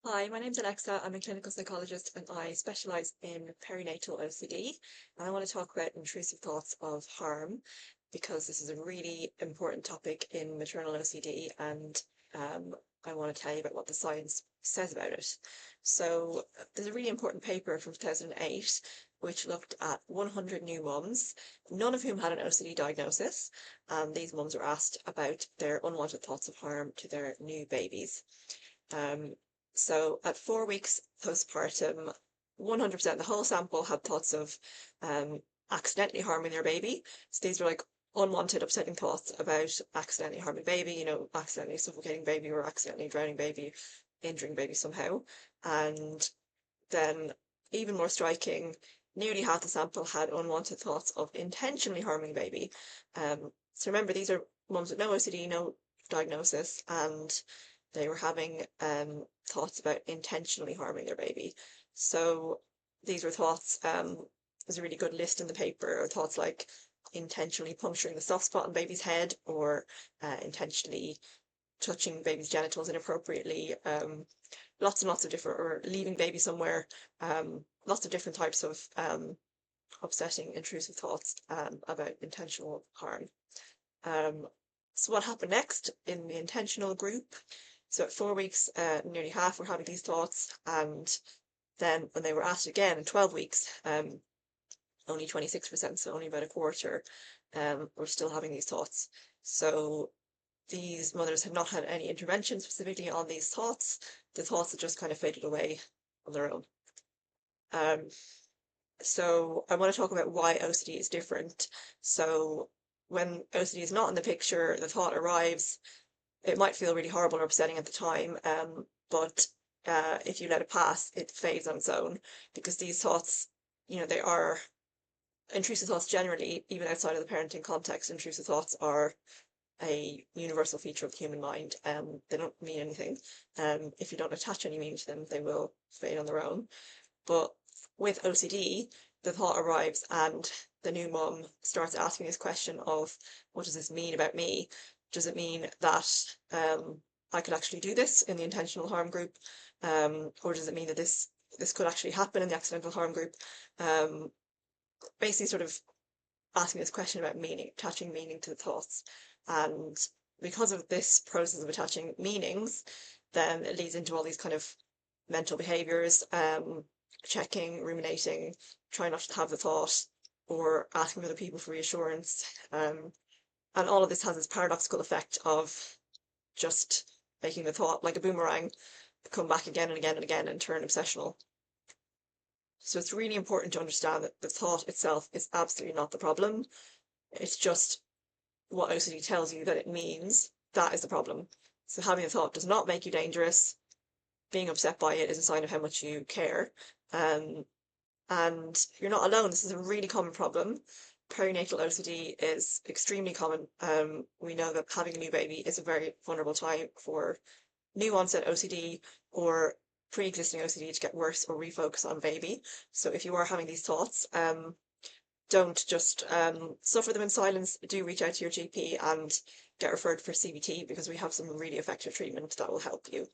Hi, my name's Alexa. I'm a clinical psychologist and I specialise in perinatal OCD. And I want to talk about intrusive thoughts of harm because this is a really important topic in maternal OCD and I want to tell you about what the science says about it. So there's a really important paper from 2008 which looked at 100 new mums, none of whom had an OCD diagnosis. And these mums were asked about their unwanted thoughts of harm to their new babies. Um, so at 4 weeks postpartum, 100% the whole sample had thoughts of accidentally harming their baby. So these were like unwanted, upsetting thoughts about accidentally harming baby, accidentally suffocating baby or accidentally drowning baby, injuring baby somehow. And then, even more striking, nearly half the sample had unwanted thoughts of intentionally harming baby. So remember, these are mums with no OCD, no diagnosis, and they were having thoughts about intentionally harming their baby. So these were thoughts, there's a really good list in the paper of thoughts like intentionally puncturing the soft spot on baby's head or intentionally touching baby's genitals inappropriately, lots and lots of different, or leaving baby somewhere, lots of different types of upsetting, intrusive thoughts about intentional harm. Um, so what happened next in the intentional group? So at 4 weeks, nearly half were having these thoughts, and then when they were asked again in 12 weeks, only 26%, so only about a quarter, were still having these thoughts. So these mothers had not had any intervention specifically on these thoughts. The thoughts had just kind of faded away on their own. So I want to talk about why OCD is different. So when OCD is not in the picture, the thought arrives. It might feel really horrible or upsetting at the time, but if you let it pass, it fades on its own because these thoughts, they are intrusive thoughts generally, even outside of the parenting context. Intrusive thoughts are a universal feature of the human mind. They don't mean anything. If you don't attach any meaning to them, they will fade on their own. But with OCD, the thought arrives and the new mum starts asking this question of, what does this mean about me? Does it mean that I could actually do this in the intentional harm group? Or does it mean that this could actually happen in the accidental harm group? Basically sort of asking this question about meaning, attaching meaning to the thoughts. And because of this process of attaching meanings, then it leads into all these kind of mental behaviors, checking, ruminating, trying not to have the thought, or asking other people for reassurance. And all of this has this paradoxical effect of just making the thought, like a boomerang, come back again and again and again and turn obsessional. So it's really important to understand that the thought itself is absolutely not the problem. It's just what OCD tells you that it means. That is the problem. So having a thought does not make you dangerous. Being upset by it is a sign of how much you care. And you're not alone. This is a really common problem. Perinatal OCD is extremely common. We know that having a new baby is a very vulnerable time for new onset OCD or pre-existing OCD to get worse or refocus on baby. So if you are having these thoughts, don't just suffer them in silence. Do reach out to your GP and get referred for CBT because we have some really effective treatment that will help you.